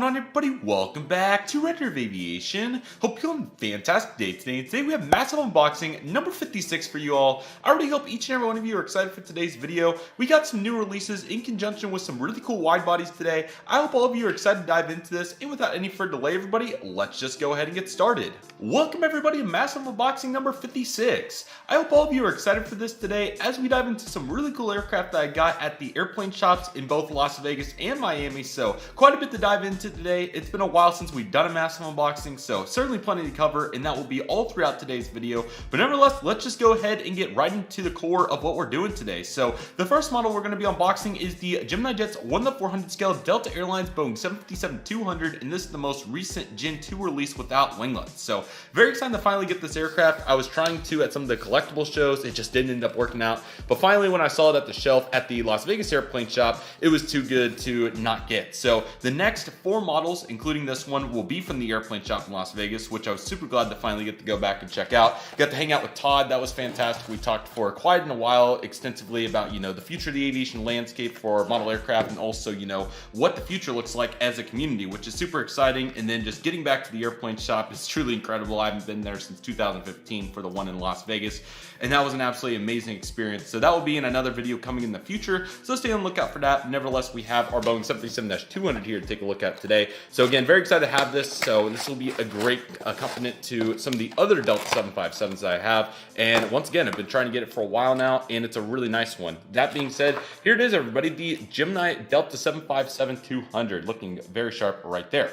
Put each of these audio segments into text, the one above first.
on, everybody? Welcome back to Redriveraviation. Hope you're having a fantastic day today. Today we have massive unboxing number 56 for you all. I already hope each and every one of you are excited for today's video. We got some new releases in conjunction with some really cool wide bodies today. I hope all of you are excited to dive into this, and without any further delay, everybody, let's just go ahead and get started. Welcome everybody to massive unboxing number 56. I hope all of you are excited for this today as we dive into some really cool aircraft that I got at the airplane shops in both Las Vegas and Miami. So quite a bit to dive into today. It's been a while since we've done a massive unboxing, so certainly plenty to cover, and that will be all throughout today's video. But nevertheless, let's just go ahead and get right into the core of what we're doing today. So the first model we're going to be unboxing is the GeminiJets 1:400 scale Delta Airlines Boeing 757-200, and this is the most recent Gen 2 release without winglets. So very excited to finally get this aircraft. I was trying to at some of the collectible shows, it just didn't end up working out. But finally, when I saw it at the shelf at the Las Vegas airplane shop, it was too good to not get. So the next 4 models, including this one, will be from the airplane shop in Las Vegas, which I was super glad to finally get to go back and check out. Got to hang out with Todd. That was fantastic. We talked for quite a while extensively about, the future of the aviation landscape for model aircraft, and also, what the future looks like as a community, which is super exciting. And then just getting back to the airplane shop is truly incredible. I haven't been there since 2015 for the one in Las Vegas, and that was an absolutely amazing experience. So that will be in another video coming in the future, so stay on the lookout for that. Nevertheless, we have our Boeing 757-200 here to take a look at today. So again, very excited to have this. So this will be a great accompaniment to some of the other Delta 757s that I have. And once again, I've been trying to get it for a while now, and it's a really nice one. That being said, here it is, everybody, the Gemini Delta 757-200, looking very sharp right there.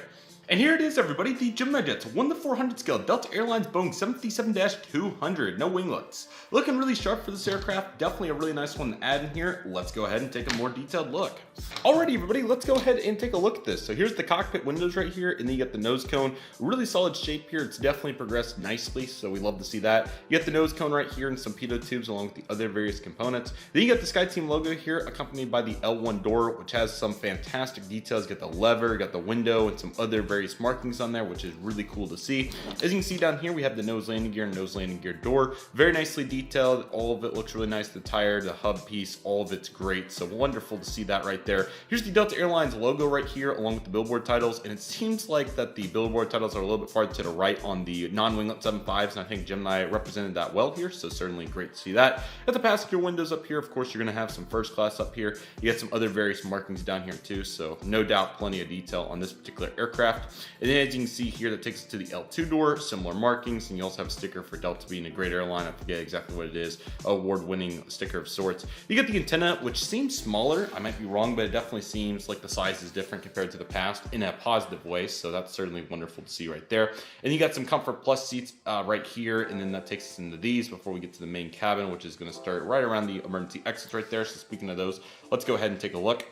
And here it is, everybody, the GeminiJets 1:400 scale Delta Airlines Boeing 757-200, no winglets. Looking really sharp for this aircraft, definitely a really nice one to add in here. Let's go ahead and take a more detailed look. Alrighty, everybody, let's go ahead and take a look at this. So here's the cockpit windows right here, and then you got the nose cone. Really solid shape here. It's definitely progressed nicely, so we love to see that. You got the nose cone right here and some pitot tubes along with the other various components. Then you got the SkyTeam logo here, accompanied by the L1 door, which has some fantastic details. You got the lever, you got the window, and some other various markings on there, which is really cool to see. As you can see down here, we have the nose landing gear and nose landing gear door. Very nicely detailed. All of it looks really nice. The tire, the hub piece, all of it's great. So wonderful to see that right there. Here's the Delta Airlines logo right here, along with the billboard titles. And it seems like that the billboard titles are a little bit farther to the right on the non-winglet 75s, and I think Gemini represented that well here. So certainly great to see that. Got the passenger windows up here. Of course, you're going to have some first class up here. You got some other various markings down here too. So no doubt, plenty of detail on this particular aircraft. And then as you can see here, that takes us to the L2 door, similar markings, and you also have a sticker for Delta being a great airline. I forget exactly what it is, award-winning sticker of sorts. You get the antenna, which seems smaller. I might be wrong, but it definitely seems like the size is different compared to the past in a positive way, so that's certainly wonderful to see right there. And you got some Comfort Plus seats right here, and then that takes us into these before we get to the main cabin, which is going to start right around the emergency exits right there. So speaking of those, let's go ahead and take a look.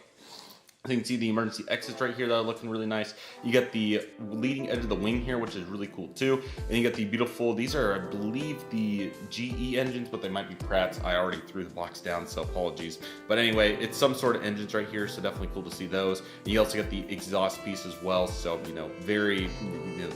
You can see the emergency exits right here that are looking really nice. You got the leading edge of the wing here, which is really cool too. And you got the beautiful, these are, I believe, the GE engines, but they might be Pratt's. I already threw the box down, so apologies. But anyway, it's some sort of engines right here, so definitely cool to see those. And you also got the exhaust piece as well, so, very,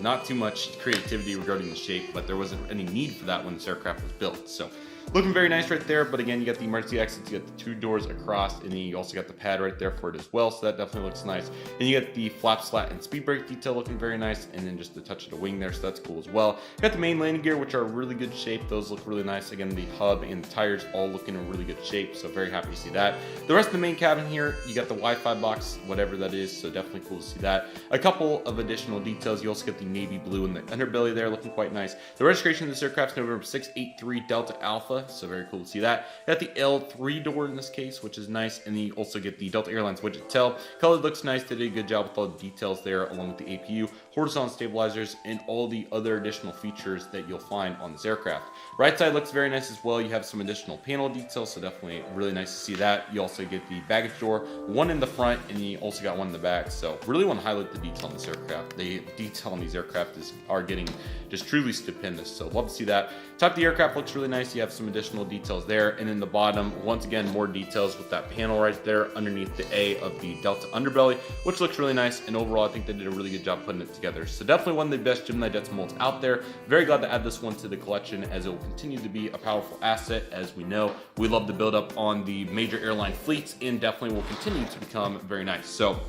not too much creativity regarding the shape, but there wasn't any need for that when this aircraft was built. So looking very nice right there, but again, you got the emergency exits, you got the 2 doors across, and then you also got the pad right there for it as well, so that definitely looks nice. And you got the flap slat and speed brake detail looking very nice, and then just the touch of the wing there, so that's cool as well. You got the main landing gear, which are really good shape. Those look really nice. Again, the hub and the tires all looking in really good shape, so very happy to see that. The rest of the main cabin here, you got the Wi-Fi box, whatever that is, so definitely cool to see that. A couple of additional details. You also get the navy blue in the underbelly there, looking quite nice. The registration of this aircraft is November 683 Delta Alpha, so very cool to see that. You got the L3 door in this case, which is nice, and then you also get the Delta Airlines widget tail. Color looks nice. They did a good job with all the details there, along with the APU, horizontal stabilizers, and all the other additional features that you'll find on this aircraft. Right side looks very nice as well. You have some additional panel details, so definitely really nice to see that. You also get the baggage door, one in the front, and you also got one in the back. So really want to highlight the detail on this aircraft. The detail on these aircraft are getting just truly stupendous, so love to see that. Top of the aircraft looks really nice. You have some additional details there, and in the bottom, once again, more details with that panel right there underneath the A of the Delta underbelly, which looks really nice. And overall, I think they did a really good job putting it together. So definitely one of the best GeminiJets molds out there. Very glad to add this one to the collection, as it will continue to be a powerful asset. As we know, we love to build up on the major airline fleets, and definitely will continue to become very nice. So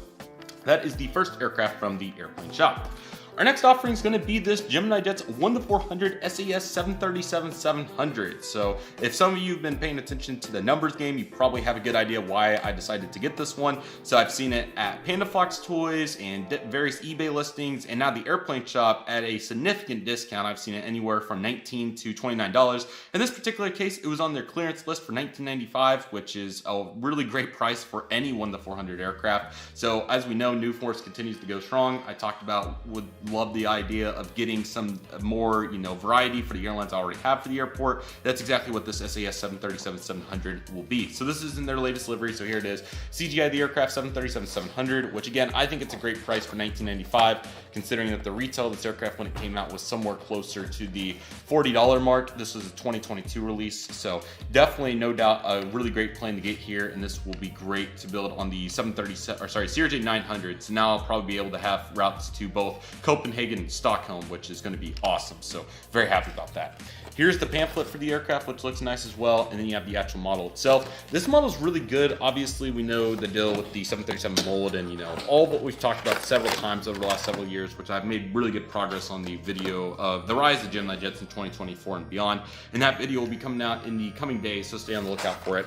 That is the first aircraft from the airplane shop. Our next offering is going to be this GeminiJets 1-400 SAS 737-700. So if some of you have been paying attention to the numbers game, you probably have a good idea why I decided to get this one. So I've seen it at Panda Fox Toys and various eBay listings, and now the airplane shop at a significant discount. I've seen it anywhere from $19 to $29. In this particular case, it was on their clearance list for $19.95, which is a really great price for any 1-400 aircraft. So as we know, New Force continues to go strong. I talked about would love the idea of getting some more, variety for the airlines I already have for the airport. That's exactly what this SAS 737-700 will be. So this is in their latest livery. So here it is, CGI the aircraft 737-700, which again, I think it's a great price for $19.95, considering that the retail of this aircraft when it came out was somewhere closer to the $40 mark. This was a 2022 release. So definitely, no doubt, a really great plane to get here. And this will be great to build on the CRJ 900. So now I'll probably be able to have routes to both Copenhagen and Stockholm, which is going to be awesome. So very happy about that. Here's the pamphlet for the aircraft, which looks nice as well. And then you have the actual model itself. This model is really good. Obviously, we know the deal with the 737 mold and, all what we've talked about several times over the last several years, which I've made really good progress on the video of the rise of GeminiJets in 2024 and beyond. And that video will be coming out in the coming days, so stay on the lookout for it.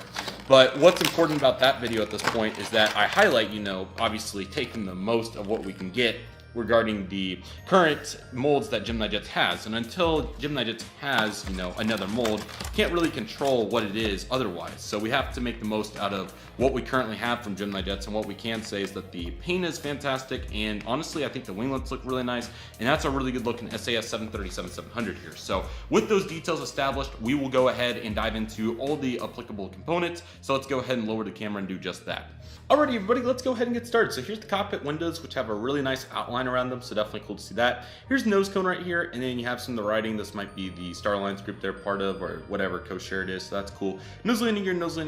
But what's important about that video at this point is that I highlight, obviously taking the most of what we can get regarding the current molds that GeminiJets has. And until GeminiJets has, another mold, can't really control what it is otherwise. So we have to make the most out of what we currently have from GeminiJets, and what we can say is that the paint is fantastic, and honestly, I think the winglets look really nice, and that's a really good looking SAS 737-700 here. So with those details established, we will go ahead and dive into all the applicable components. So let's go ahead and lower the camera and do just that. Alrighty, everybody, let's go ahead and get started. So here's the cockpit windows, which have a really nice outline around them, so definitely cool to see that. Here's nose cone right here, and then you have some of the writing. This might be the Starlines group they're part of, or whatever co-share it is, so that's cool. Nose landing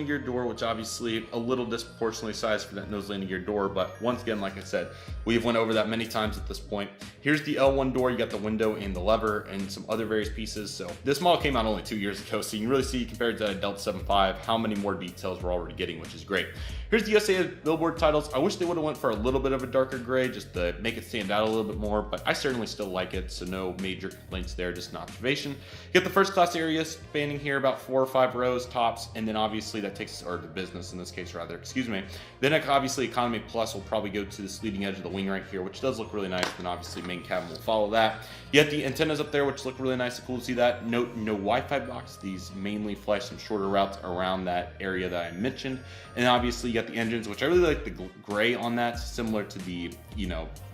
gear door, which obviously a little disproportionately sized for that nose landing gear door, but once again, like I said, we've went over that many times at this point. Here's the L1 door. You got the window and the lever and some other various pieces. So this model came out only 2 years ago, so you can really see compared to Delta 7.5 how many more details we're already getting, which is great. Here's the USA billboard titles. I wish they would have went for a little bit of a darker gray just to make it stand out a little bit more, but I certainly still like it, so no major complaints there, just an observation. You get the first class area spanning here about 4 or 5 rows tops, and then obviously that takes, or the business in this case rather, excuse me. Then obviously Economy Plus will probably go to this leading edge of the wing right here, which does look really nice. Then obviously main cabin will follow that. You get the antennas up there, which look really nice and cool to see that. Note, no Wi-Fi box. These mainly fly some shorter routes around that area that I mentioned. And obviously you got the engines, which I really like the gray on that, similar to the,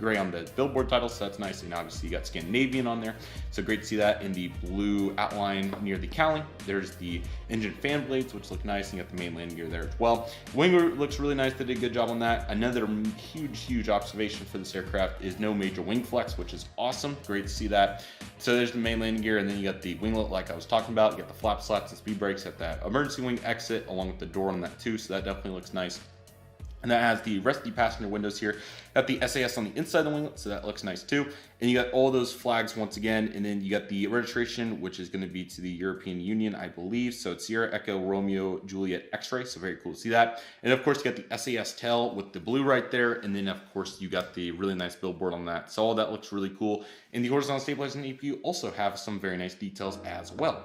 gray on the billboard title, so that's nice. And obviously you got Scandinavian on there, so great to see that in the blue outline near the cowling. There's the engine fan blades, which look nice, and you got the main landing gear there as well. Wing looks really nice. They did a good job on that. Another huge observation for this aircraft is no major wing flex, which is awesome. Great to see that. So there's the main landing gear, and then you got the winglet like I was talking about. You got the flap slats and speed brakes at that emergency wing exit, along with the door on that too, so that definitely looks nice. And that has the rest of the passenger windows here. Got the SAS on the inside of the winglet, so that looks nice too. And you got all those flags once again, and then you got the registration, which is going to be to the European Union, I believe. So it's Sierra Echo Romeo Juliet X-ray, so very cool to see that. And of course, you got the SAS tail with the blue right there, and then of course you got the really nice billboard on that. So all that looks really cool. And the horizontal stabilizers and EPU also have some very nice details as well.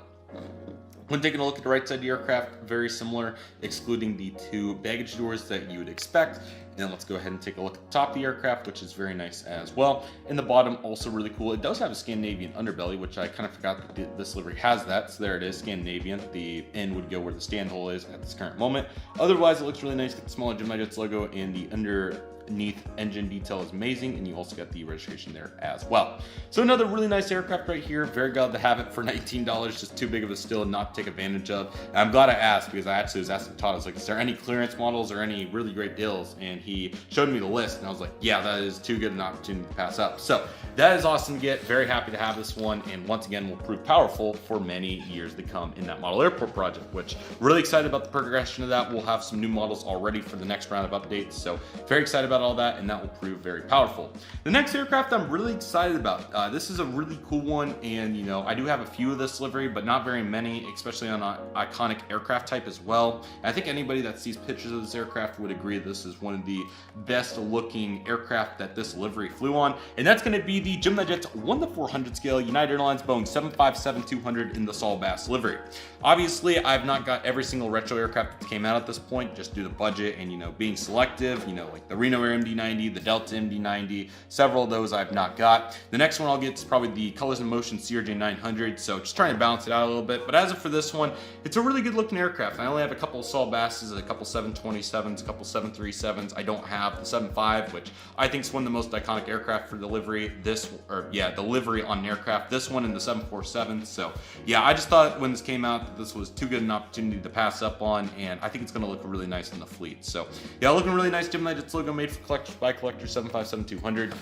When taking a look at the right side of the aircraft, very similar, excluding the 2 baggage doors that you would expect. And then let's go ahead and take a look at the top of the aircraft, which is very nice as well. And the bottom, also really cool. It does have a Scandinavian underbelly, which I kind of forgot that this livery has that. So there it is, Scandinavian. The end would go where the stand hole is at this current moment. Otherwise, it looks really nice. Got the smaller GeminiJets logo, and the underneath engine detail is amazing, and you also got the registration there as well. So another really nice aircraft right here. Very glad to have it for $19. Just too big of a steal not to take advantage of. And I'm glad I asked, because I actually was asking Todd, I was like, is there any clearance models or any really great deals? And he showed me the list, and I was like, yeah, that is too good an opportunity to pass up. So that is awesome to get. Very happy to have this one, and once again will prove powerful for many years to come in that model airport project, which really excited about the progression of that. We'll have some new models already for the next round of updates, so very excited about all that, and that will prove very powerful. The next aircraft I'm really excited about. This is a really cool one, and I do have a few of this livery, but not very many, especially on an iconic aircraft type as well. And I think anybody that sees pictures of this aircraft would agree this is one of the best looking aircraft that this livery flew on. And that's going to be the GeminiJets 1:400 scale United Airlines Boeing 757-200 in the Saul Bass livery. Obviously, I've not got every single retro aircraft that came out at this point, just due to budget and, you know, being selective, you know, like the Reno Air MD-90, the Delta MD-90, several of those I've not got. The next one I'll get is probably the Colors in Motion CRJ 900, so just trying to balance it out a little bit. But as of for this one, it's a really good looking aircraft. I only have a couple of Saul Basses, a couple 727s, a couple 737s. I don't have the 75, which I think is one of the most iconic aircraft for delivery. The livery on an aircraft. This one and the 747. So yeah, I just thought when this came out that this was too good an opportunity to pass up on, and I think it's going to look really nice in the fleet. So yeah, looking really nice. GeminiJets logo made for collectors by collectors, 757-200.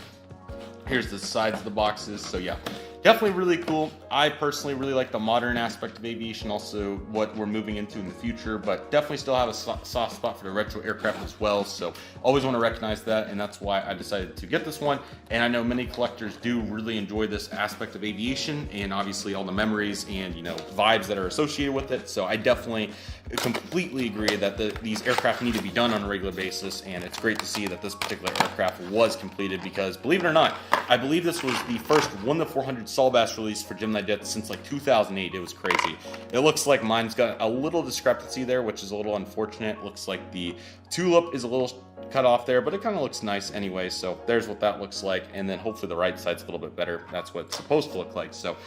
Here's the sides of the boxes. So yeah, definitely really cool. I personally really like the modern aspect of aviation, also what we're moving into in the future, but definitely still have a soft spot for the retro aircraft as well. So always want to recognize that, and that's why I decided to get this one. And I know many collectors do really enjoy this aspect of aviation, and obviously all the memories and, you know, vibes that are associated with it. So I definitely completely agree that these aircraft need to be done on a regular basis, and it's great to see that this particular aircraft was completed, because believe it or not, I believe this was the first 1-400 Saul Bass release for GeminiJets since like 2008. It was crazy. It looks like mine's got a little discrepancy there, which is a little unfortunate. It looks like the tulip is a little cut off there, but it kind of looks nice anyway. So there's what that looks like, and then hopefully the right side's a little bit better. That's what it's supposed to look like. So,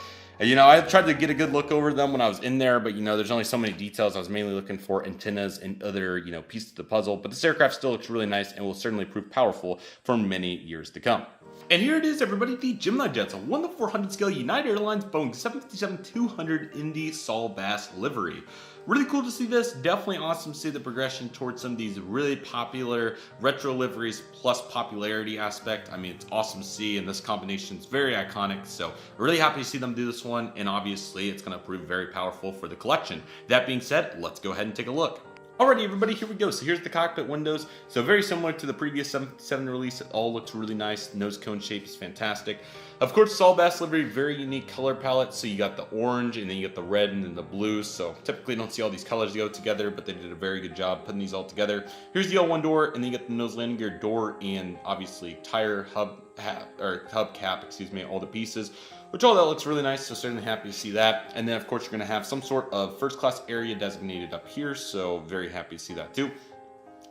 you know, I tried to get a good look over them when I was in there, but, you know, there's only so many details. I was mainly looking for antennas and other, you know, pieces of the puzzle. But this aircraft still looks really nice and will certainly prove powerful for many years to come. And here it is, everybody, the GeminiJets, a 1-400 scale United Airlines Boeing 757-200 in the Saul Bass livery. Really cool to see this. Definitely awesome to see the progression towards some of these really popular retro liveries plus popularity aspect. I mean, it's awesome to see, and this combination is very iconic. So really happy to see them do this one, and obviously it's going to prove very powerful for the collection. That being said, let's go ahead and take a look. Alrighty, everybody, here we go. So here's the cockpit windows. So very similar to the previous 757 release. It all looks really nice. Nose cone shape is fantastic. Of course, Saul Bass livery, very unique color palette. So you got the orange, and then you got the red and then the blue. So typically you don't see all these colors go together, but they did a very good job putting these all together. Here's the L1 door, and then you got the nose landing gear door and obviously tire hubcap, excuse me, all the pieces. Which all that looks really nice, so certainly happy to see that. And then of course you're going to have some sort of first class area designated up here, so very happy to see that too.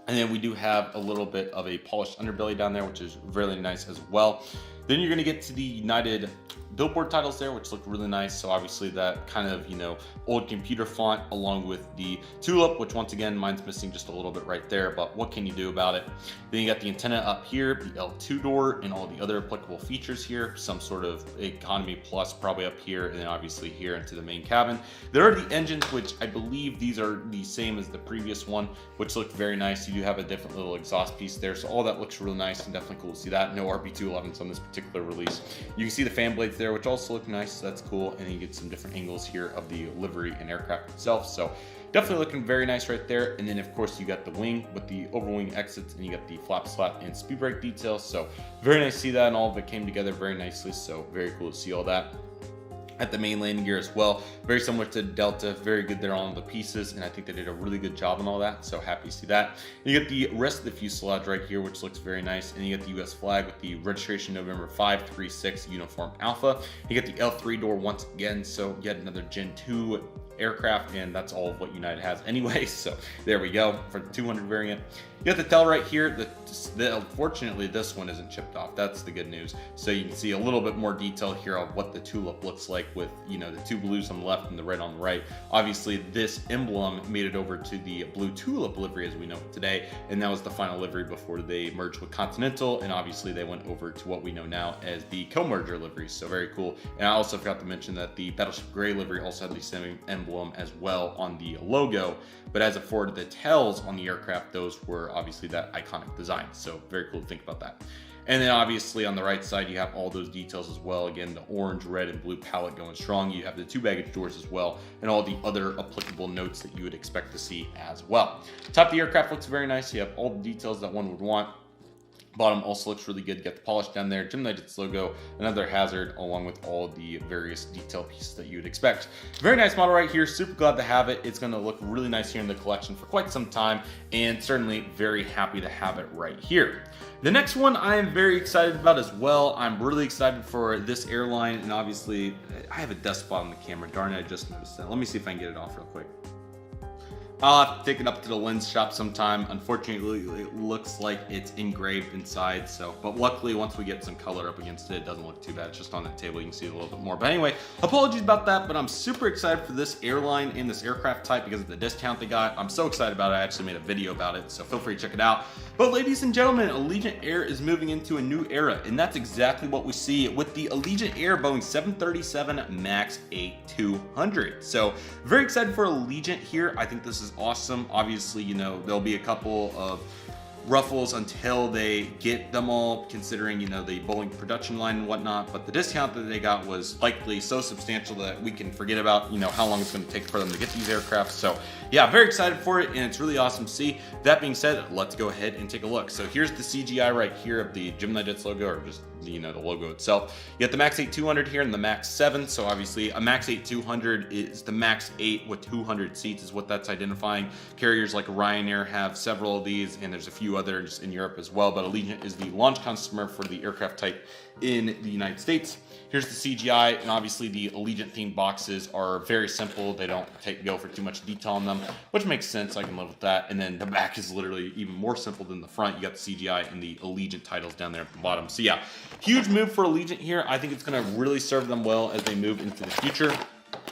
And then we do have a little bit of a polished underbelly down there, which is really nice as well. Then you're going to get to the United billboard titles there, which look really nice. So obviously that kind of, you know, old computer font along with the tulip, which once again, mine's missing just a little bit right there, but what can you do about it? Then you got the antenna up here, the L2 door, and all the other applicable features here. Some sort of economy plus probably up here, and then obviously here into the main cabin. There are the engines, which I believe these are the same as the previous one, which looked very nice. You do have a different little exhaust piece there, so all that looks really nice and definitely cool to see that. No RB211s on this particular release. You can see the fan blades there, which also look nice, so that's cool. And then you get some different angles here of the livery and aircraft itself, so definitely looking very nice right there. And then of course you got the wing with the overwing exits, and you got the flap slap and speed brake details, so very nice to see that, and all of it came together very nicely, so very cool to see all that. At the main landing gear as well, very similar to Delta, very good there on the pieces, and I think they did a really good job on all that, so happy to see that. And you get the rest of the fuselage right here, which looks very nice, and you get the US flag with the registration November 536 Uniform Alpha. You get the L3 door once again, so yet another Gen 2 aircraft, and that's all of what United has anyway, so there we go for the 200 variant. You got the tail right here. Unfortunately, this one isn't chipped off. That's the good news. So you can see a little bit more detail here of what the tulip looks like with, you know, the two blues on the left and the red on the right. Obviously, this emblem made it over to the blue tulip livery as we know it today, and that was the final livery before they merged with Continental, and obviously they went over to what we know now as the co-merger livery, so very cool. And I also forgot to mention that the Battleship Gray livery also had the same emblem as well on the logo, but as it for the tails on the aircraft, those were obviously that iconic design, so very cool to think about that. And then obviously on the right side you have all those details as well. Again, the orange, red, and blue palette going strong. You have the two baggage doors as well, and all the other applicable notes that you would expect to see as well. Top of the aircraft looks very nice. You have all the details that one would want. Bottom also looks really good. Got the polish down there, GeminiJets logo, another hazard, along with all the various detail pieces that you would expect. Very nice model right here. Super glad to have it. It's going to look really nice here in the collection for quite some time, and certainly very happy to have it right here. The next one I am very excited about as well. I'm really excited for this airline, and obviously I have a dust spot on the camera. Darn it, I just noticed that. Let me see if I can get it off real quick. I'll have to take it up to the lens shop sometime. Unfortunately, it looks like it's engraved inside, but luckily once we get some color up against it, it doesn't look too bad. It's just on that table, you can see a little bit more. But anyway, apologies about that, but I'm super excited for this airline and this aircraft type because of the discount they got. I'm so excited about it, I actually made a video about it, so feel free to check it out. But ladies and gentlemen, Allegiant Air is moving into a new era, and that's exactly what we see with the Allegiant Air Boeing 737 MAX 8-200. So very excited for Allegiant here. I think this is awesome. Obviously, you know, there'll be a couple of ruffles until they get them all, considering, you know, the Boeing production line and whatnot, but the discount that they got was likely so substantial that we can forget about, you know, how long it's going to take for them to get these aircraft. So yeah, very excited for it, and it's really awesome to see. That being said, let's go ahead and take a look. So here's the CGI right here of the GeminiJets logo, or just, you know, the logo itself. You got the MAX 8-200 here and the MAX 7. So obviously a MAX 8-200 is the MAX 8 with 200 seats is what that's identifying. Carriers like Ryanair have several of these, and there's a few others in Europe as well, but Allegiant is the launch customer for the aircraft type in the United States. Here's the CGI, and obviously the Allegiant themed boxes are very simple. They don't go for too much detail on them, which makes sense. I can live with that. And then the back is literally even more simple than the front. You got the CGI and the Allegiant titles down there at the bottom. So yeah, huge move for Allegiant here. I think it's going to really serve them well as they move into the future.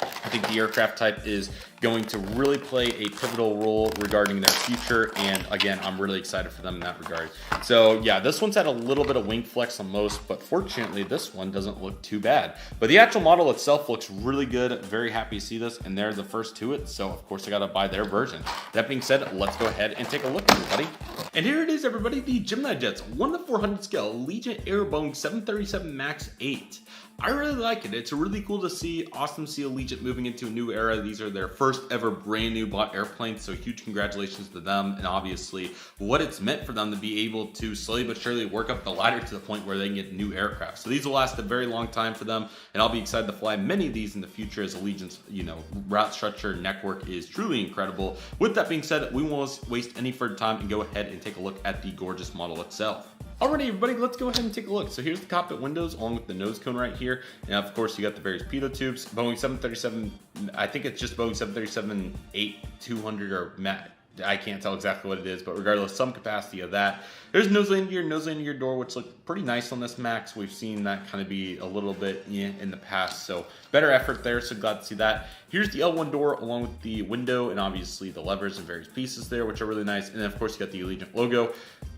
I think the aircraft type is going to really play a pivotal role regarding their future, and again, I'm really excited for them in that regard. So yeah, this one's had a little bit of wing flex on most, but fortunately this one doesn't look too bad. But the actual model itself looks really good. Very happy to see this, and they're the first to it, so of course I gotta buy their version. That being said, let's go ahead and take a look, everybody. And here it is, everybody, the GeminiJets 1:400 scale Allegiant Air Boeing 737 MAX 8. I really like it. It's really cool to see. Awesome to see Allegiant moving into a new era. These are their first ever brand new bought airplanes, so huge congratulations to them, and obviously what it's meant for them to be able to slowly but surely work up the ladder to the point where they can get new aircraft. So these will last a very long time for them, and I'll be excited to fly many of these in the future as Allegiant's, you know, route structure network is truly incredible. With that being said, we won't waste any further time and go ahead and take a look at the gorgeous model itself. Alrighty, everybody, let's go ahead and take a look. So here's the cockpit windows along with the nose cone right here. And of course, you got the various pitot tubes. Boeing 737, I think it's just Boeing 737-8-200 or MAX. I can't tell exactly what it is, but regardless, some capacity of that. There's nose landing gear door, which looked pretty nice on this MAX. We've seen that kind of be a little bit in the past, so better effort there, so glad to see that. Here's the L1 door along with the window and obviously the levers and various pieces there, which are really nice. And then of course you got the Allegiant logo.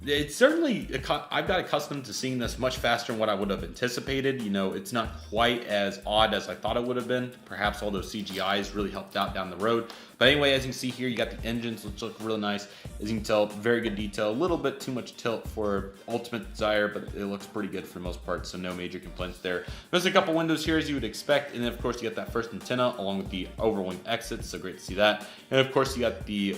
It's certainly, I've got accustomed to seeing this much faster than what I would have anticipated. You know, it's not quite as odd as I thought it would have been. Perhaps all those CGIs really helped out down the road. But anyway, as you can see here, you got the engines, which look really nice. As you can tell, very good detail. A little bit too much tilt for ultimate desire, but it looks pretty good for the most part, so no major complaints there. There's a couple windows here as you would expect, and then of course you got that first antenna along with the overwing exits, so great to see that. And of course you got the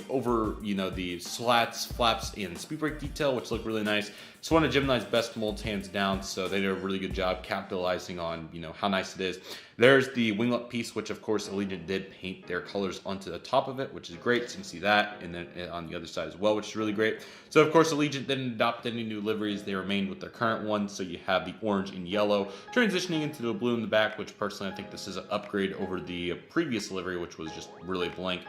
the slats, flaps, and speed brake detail, which look really nice. It's one of Gemini's best molds, hands down, so they did a really good job capitalizing on, you know, how nice it is. There's the winglet piece, which of course Allegiant did paint their colors onto the top of it, which is great. So you can see that, and then on the other side as well, which is really great. So of course Allegiant didn't adopt any new liveries. They remained with their current one. So you have the orange and yellow transitioning into the blue in the back, which personally I think this is an upgrade over the previous livery, which was just really blank.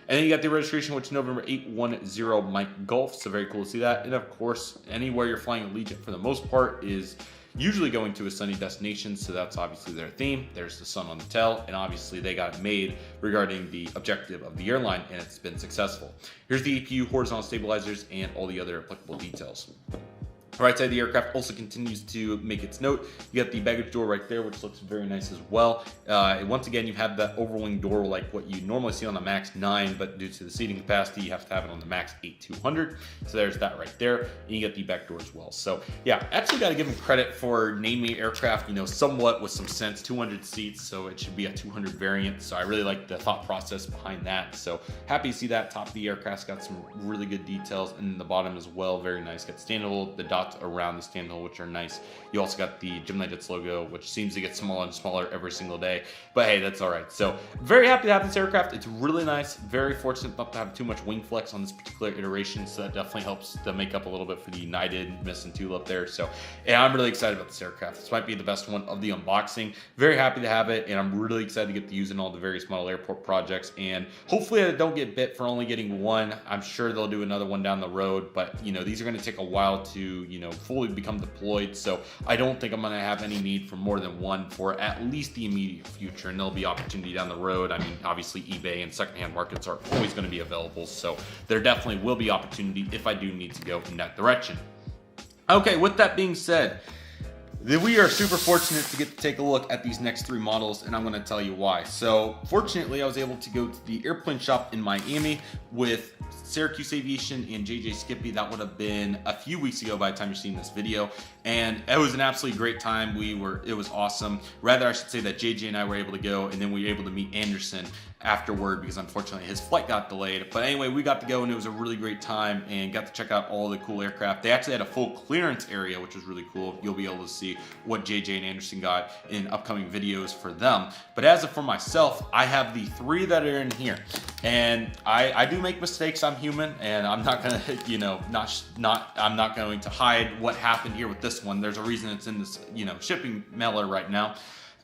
And then you got the registration, which is November 810 Mike Golf, so very cool to see that. And of course, anywhere you're flying Allegiant for the most part is usually going to a sunny destination, so that's obviously their theme. There's the sun on the tail, and obviously they got it made regarding the objective of the airline, and it's been successful. Here's the APU, horizontal stabilizers, and all the other applicable details. Right side of the aircraft also continues to make its note. You got the baggage door right there, which looks very nice as well. Once again, you have that overwing door like what you normally see on the MAX 9, but due to the seating capacity, you have to have it on the MAX 8-200. So there's that right there. And you get the back door as well. So yeah, actually got to give them credit for naming aircraft, you know, somewhat with some sense. 200 seats, so it should be a 200 variant. So I really like the thought process behind that. So happy to see that. Top of the aircraft's got some really good details, and the bottom as well, very nice. Got the standard, the dots out around the stand hill, which are nice. You also got the GeminiJets logo, which seems to get smaller and smaller every single day. But hey, that's all right. So very happy to have this aircraft. It's really nice. Very fortunate not to have too much wing flex on this particular iteration. So that definitely helps to make up a little bit for the United miss and tulip there. So yeah, I'm really excited about this aircraft. This might be the best one of the unboxing. Very happy to have it. And I'm really excited to get to use it in all the various model airport projects. And hopefully I don't get bit for only getting one. I'm sure they'll do another one down the road. But, you know, these are going to take a while to, you know, fully become deployed. So I don't think I'm going to have any need for more than one for at least the immediate future. And there'll be opportunity down the road. I mean, obviously eBay and secondhand markets are always going to be available. So there definitely will be opportunity if I do need to go in that direction. Okay, with that being said, we are super fortunate to get to take a look at these next three models, and I'm going to tell you why. So fortunately, I was able to go to the airplane shop in Miami with Syracuse Aviation and JJ Skippy. That would have been a few weeks ago by the time you're seeing this video, and it was an absolutely great time. It was awesome. Rather, I should say that JJ and I were able to go, and then we were able to meet Anderson afterward because unfortunately his flight got delayed. But anyway, we got to go and it was a really great time and got to check out all the cool aircraft. They actually had a full clearance area, which was really cool. You'll be able to see what JJ and Anderson got in upcoming videos for them. But as of for myself, I have the three that are in here, and I do make mistakes. I'm human, and I'm not gonna, you know, I'm not going to hide what happened here with this one. There's a reason it's in this, you know, shipping mailer right now.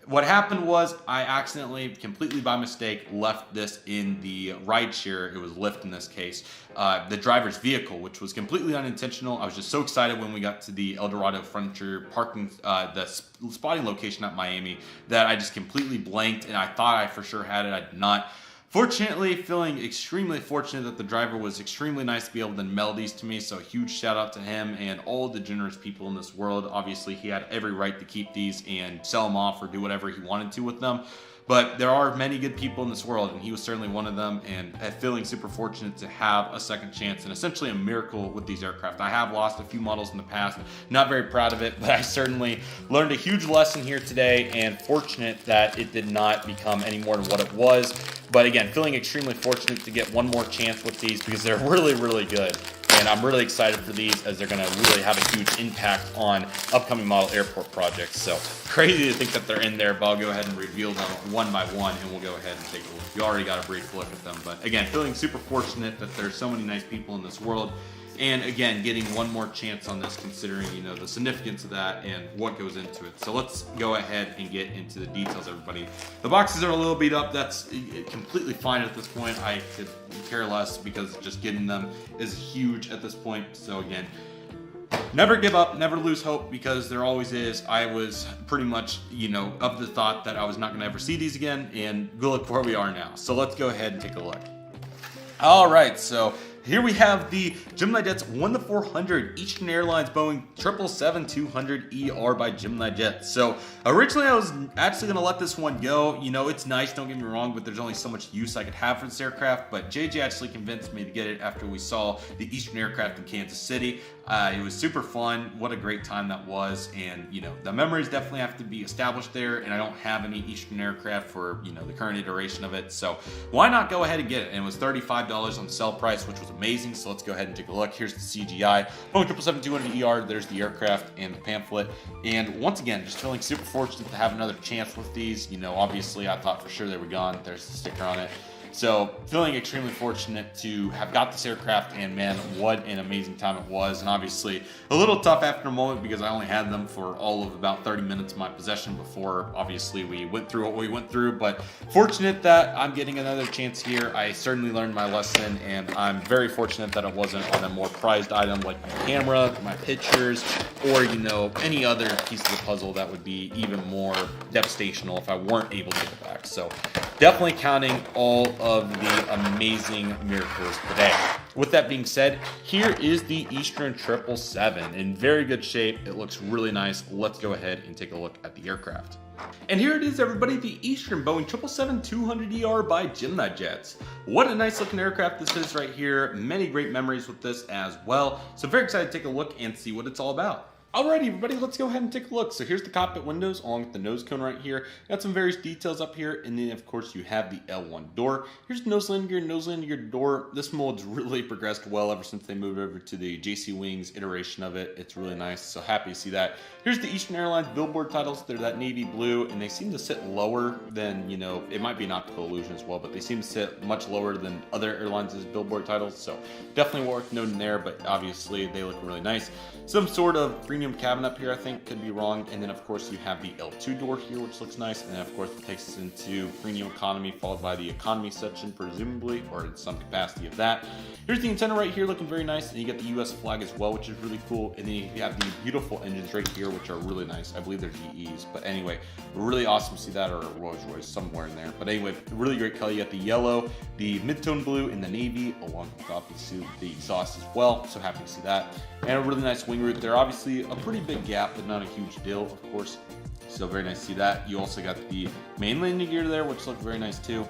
What happened was I accidentally, completely by mistake, left this in the rideshare. It was Lyft in this case, the driver's vehicle, which was completely unintentional. I was just so excited when we got to the El Dorado Frontier parking, the spotting location at Miami, that I just completely blanked, and I thought I for sure had it. I did not. Fortunately, feeling extremely fortunate that the driver was extremely nice to be able to mail these to me. So a huge shout out to him and all the generous people in this world. Obviously, he had every right to keep these and sell them off or do whatever he wanted to with them. But there are many good people in this world, and he was certainly one of them, and feeling super fortunate to have a second chance and essentially a miracle with these aircraft. I have lost a few models in the past, not very proud of it, but I certainly learned a huge lesson here today and fortunate that it did not become any more than what it was. But again, feeling extremely fortunate to get one more chance with these because they're really, really good. And I'm really excited for these as they're going to really have a huge impact on upcoming model airport projects. So crazy to think that they're in there, but I'll go ahead and reveal them one by one and we'll go ahead and take a look. You already got a brief look at them, but again, feeling super fortunate that there's so many nice people in this world. And again, getting one more chance on this, considering, you know, the significance of that and what goes into it. So let's go ahead and get into the details, everybody. The boxes are a little beat up. That's completely fine at this point. I could care less because just getting them is huge at this point. So again, never give up, never lose hope, because there always is. I was pretty much, you know, of the thought that I was not going to ever see these again, and look where we are now. So let's go ahead and take a look. All right, so here we have the GeminiJets 1-400 Eastern Airlines Boeing 777-200ER by GeminiJets. So originally I was actually going to let this one go. You know, it's nice, don't get me wrong, but there's only so much use I could have for this aircraft. But JJ actually convinced me to get it after we saw the Eastern aircraft in Kansas City. It was super fun. What a great time that was. And, you know, the memories definitely have to be established there. And I don't have any Eastern aircraft for, you know, the current iteration of it. So why not go ahead and get it? And it was $35 on the sell price, which was amazing. So let's go ahead and take a look. Here's the CGI. Boeing 777-200ER. There's the aircraft and the pamphlet. And once again, just feeling super fortunate to have another chance with these. You know, obviously I thought for sure they were gone. There's the sticker on it. So feeling extremely fortunate to have got this aircraft, and man, what an amazing time it was. And obviously a little tough after a moment because I only had them for all of about 30 minutes in my possession before obviously we went through what we went through. But fortunate that I'm getting another chance here. I certainly learned my lesson, and I'm very fortunate that it wasn't on a more prized item like my camera, my pictures, or, you know, any other piece of the puzzle that would be even more devastational if I weren't able to get it back. So definitely counting all of the amazing miracles today. With that being said, here is the Eastern 777 in very good shape. It looks really nice. Let's go ahead and take a look at the aircraft. And here it is, everybody, the Eastern Boeing 777-200ER by GeminiJets. What a nice looking aircraft this is right here. Many great memories with this as well. So very excited to take a look and see what it's all about. Alrighty, everybody, let's go ahead and take a look. So here's the cockpit windows along with the nose cone right here. Got some various details up here, and then of course you have the L1 door. Here's nose landing gear door. This mold's really progressed well ever since they moved over to the JC Wings iteration of it. It's really nice, so happy to see that. Here's the Eastern Airlines billboard titles. They're that navy blue, and they seem to sit lower than, you know, it might be an optical illusion as well, but they seem to sit much lower than other airlines' billboard titles, so definitely worth noting there, but obviously they look really nice. Some sort of premium cabin up here, I think, could be wrong. And then of course you have the L2 door here, which looks nice. And then of course it takes us into premium economy, followed by the economy section, presumably, or in some capacity of that. Here's the antenna right here, looking very nice. And you get the US flag as well, which is really cool. And then you have the beautiful engines right here, which are really nice. I believe they're GEs, but anyway, really awesome to see that, or Rolls-Royce somewhere in there. But anyway, really great color. You got the yellow, the mid-tone blue, and the navy, along with obviously the exhaust as well. So happy to see that. And a really nice wing root there. Obviously a pretty big gap, but not a huge deal, of course. So very nice to see that. You also got the main landing gear there, which looks very nice too.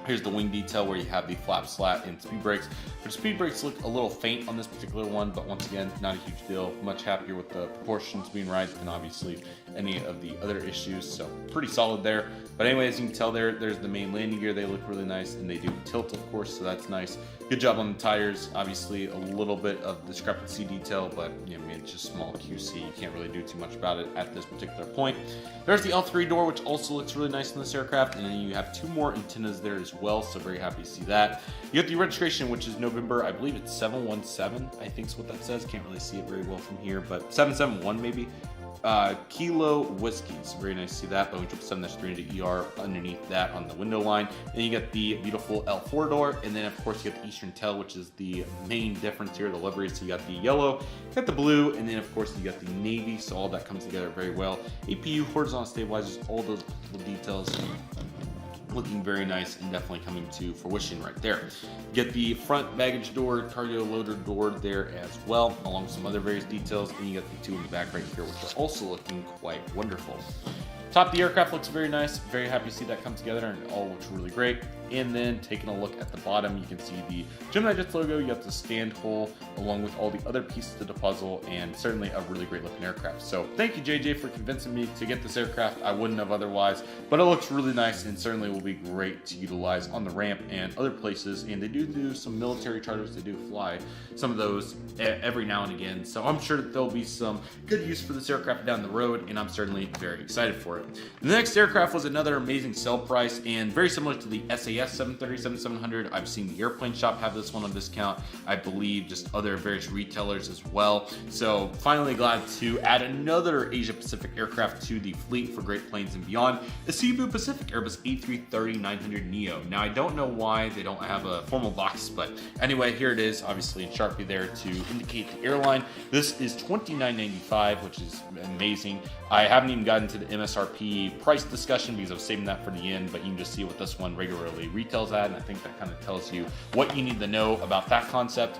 Here's the wing detail where you have the flap slat and speed brakes. The speed brakes look a little faint on this particular one, but once again, not a huge deal. Much happier with the proportions being right than obviously any of the other issues, so pretty solid there. But anyway, as you can tell there's the main landing gear. They look really nice, and they do tilt, of course, so that's nice. Good job on the tires. Obviously, a little bit of discrepancy detail, but you know, I mean, it's just small QC. You can't really do too much about it at this particular point. There's the L3 door, which also looks really nice in this aircraft, and then you have two more antennas there as well, so very happy to see that. You have the registration, which is November, I believe it's 717, I think is what that says. Can't really see it very well from here, but 771 maybe. Kilo Whiskey, so very nice to see that. Boeing 777-300ER underneath that on the window line. Then you get the beautiful L4 door, and then of course you get the Eastern Tail, which is the main difference here, the livery. So you got the yellow, you got the blue, and then of course you got the navy, so all that comes together very well. APU, horizontal stabilizers, all those little details looking very nice and definitely coming to fruition right there. Get the front baggage door, cargo loader door there as well, along with some other various details, and you got the two in the back right here, which are also looking quite wonderful. Top of the aircraft looks very nice. Very happy to see that come together, and it all looks really great. And then taking a look at the bottom, you can see the GeminiJets logo. You got the stand hole along with all the other pieces to the puzzle, and certainly a really great looking aircraft. So thank you, JJ, for convincing me to get this aircraft. I wouldn't have otherwise, but it looks really nice and certainly will be great to utilize on the ramp and other places. And they do some military charters. They do fly some of those every now and again. So I'm sure that there'll be some good use for this aircraft down the road, and I'm certainly very excited for it. The next aircraft was another amazing sell price, and very similar to the SAS 737-700. I've seen the airplane shop have this one on discount. I believe just other various retailers as well. So finally glad to add another Asia Pacific aircraft to the fleet for Great Plains and beyond, the Cebu Pacific Airbus A330-900 Neo. Now I don't know why they don't have a formal box, but anyway, here it is, obviously in Sharpie there to indicate the airline. This is $29.95, which is amazing. I haven't even gotten to the MSRP price discussion because I was saving that for the end, but you can just see what this one regularly retails at, and I think that kind of tells you what you need to know about that concept.